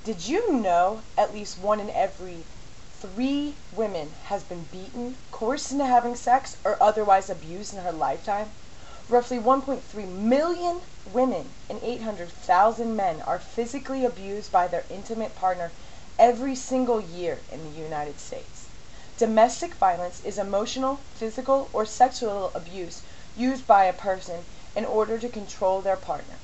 Did you know at least 1 in every 3 women has been beaten, coerced into having sex, or otherwise abused in her lifetime? Roughly 1.3 million women and 800,000 men are physically abused by their intimate partner every single year in the United States. Domestic violence is emotional, physical, or sexual abuse used by a person in order to control their partner.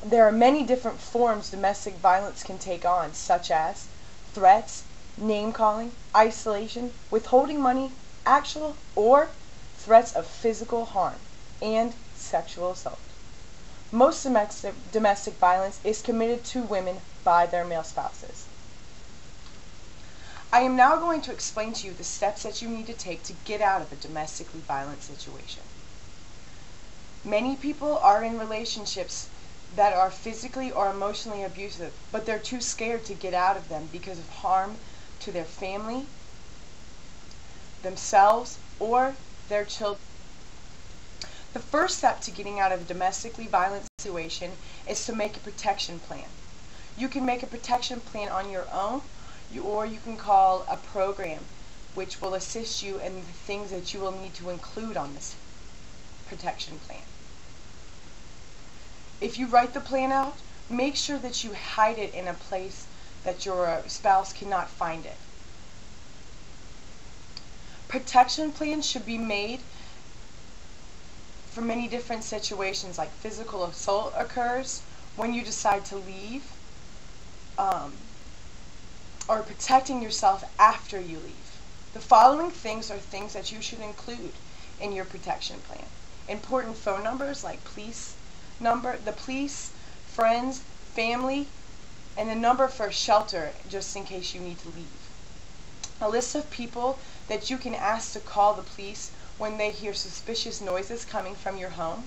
There are many different forms domestic violence can take on, such as threats, name-calling, isolation, withholding money, actual or threats of physical harm, and sexual assault. Most domestic violence is committed to women by their male spouses. I am now going to explain to you the steps that you need to take to get out of a domestically violent situation. Many people are in relationships that are physically or emotionally abusive, but they're too scared to get out of them because of harm to their family, themselves, or their children. The first step to getting out of a domestically violent situation is to make a protection plan. You can make a protection plan on your own, or you can call a program which will assist you in the things that you will need to include on this protection plan. If you write the plan out, make sure that you hide it in a place that your spouse cannot find it. Protection plans should be made for many different situations, like physical assault occurs, when you decide to leave, or protecting yourself after you leave. The following things are things that you should include in your protection plan. Important phone numbers like the police, friends, family, and a number for a shelter just in case you need to leave. A list of people that you can ask to call the police when they hear suspicious noises coming from your home.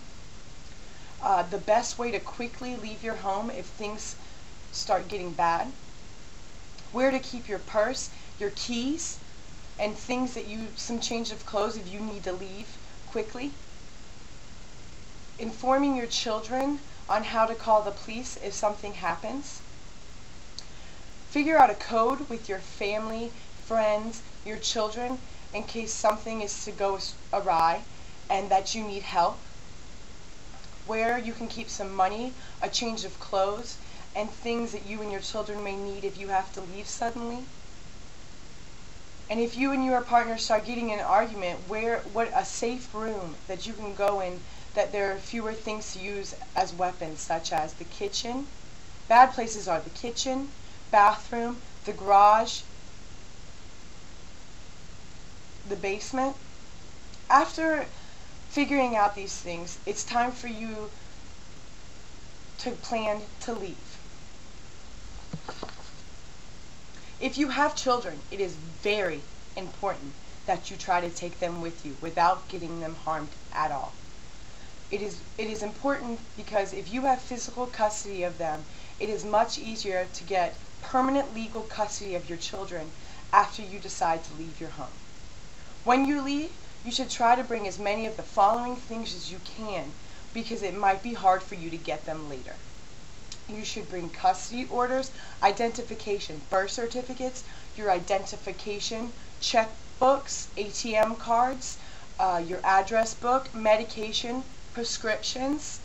The best way to quickly leave your home if things start getting bad. Where to keep your purse, your keys, and things that some change of clothes if you need to leave quickly. Informing your children on how to call the police if something happens. Figure out a code with your family, friends, your children, in case something is to go awry and that you need help. Where you can keep some money, a change of clothes, and things that you and your children may need if you have to leave suddenly. And if you and your partner start getting in an argument, what a safe room that you can go in, that there are fewer things to use as weapons, such as the kitchen. Bad places are the kitchen, bathroom, the garage, the basement. After figuring out these things, it's time for you to plan to leave. If you have children, it is very important that you try to take them with you without getting them harmed at all. It is important because if you have physical custody of them, it is much easier to get permanent legal custody of your children after you decide to leave your home. When you leave, you should try to bring as many of the following things as you can, because it might be hard for you to get them later. You should bring custody orders, identification, birth certificates, your identification, checkbooks, ATM cards, your address book, medication, prescriptions,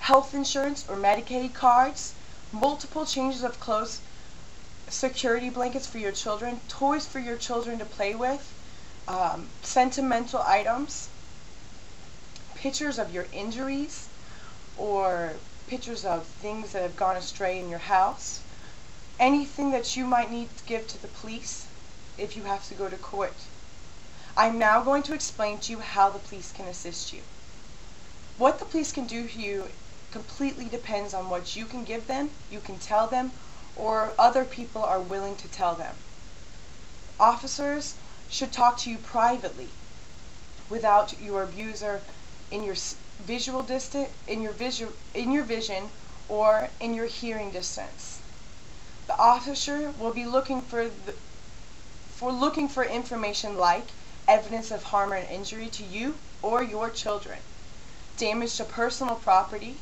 health insurance or Medicaid cards, multiple changes of clothes, security blankets for your children, toys for your children to play with, sentimental items, pictures of your injuries, or pictures of things that have gone astray in your house, anything that you might need to give to the police if you have to go to court. I'm now going to explain to you how the police can assist you. What the police can do for you completely depends on what you can give them, you can tell them, or other people are willing to tell them. Officers should talk to you privately without your abuser in your visual distance, in your vision, or in your hearing distance. The officer will be looking for information like evidence of harm or injury to you or your children, damage to personal property,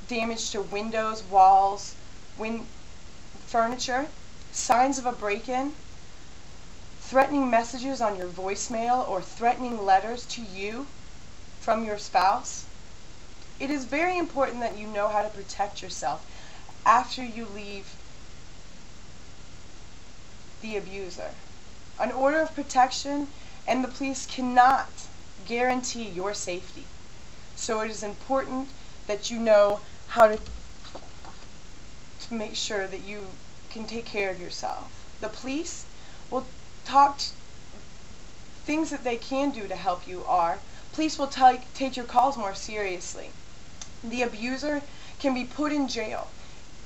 damage to windows, walls, furniture, signs of a break-in, threatening messages on your voicemail, or threatening letters to you from your spouse, it is very important that you know how to protect yourself after you leave the abuser. An order of protection and the police cannot guarantee your safety. So it is important that you know how to make sure that you can take care of yourself. The police will things that they can do to help you are, police will take your calls more seriously. The abuser can be put in jail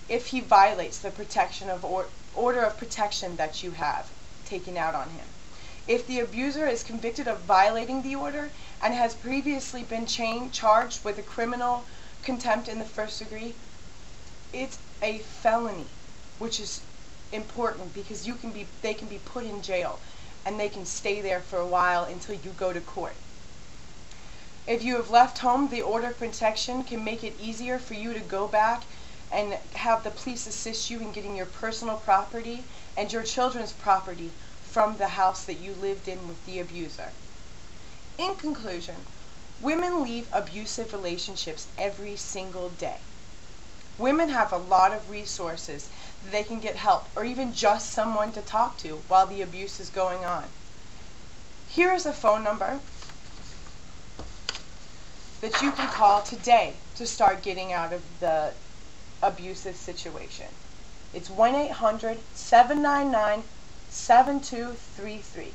if he violates the protection of order of protection that you have taken out on him. If the abuser is convicted of violating the order and has previously been charged with a criminal contempt in the first degree, it's a felony, which is important because they can be put in jail and they can stay there for a while until you go to court. If you have left home, the order of protection can make it easier for you to go back and have the police assist you in getting your personal property and your children's property from the house that you lived in with the abuser. In conclusion, women leave abusive relationships every single day. Women have a lot of resources that they can get help or even just someone to talk to while the abuse is going on. Here is a phone number that you can call today to start getting out of the abusive situation. It's 1-800-799-7233.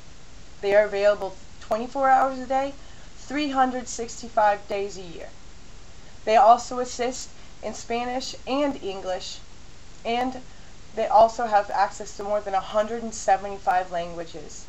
They are available 24 hours a day, 365 days a year. They also assist in Spanish and English, and they also have access to more than 175 languages.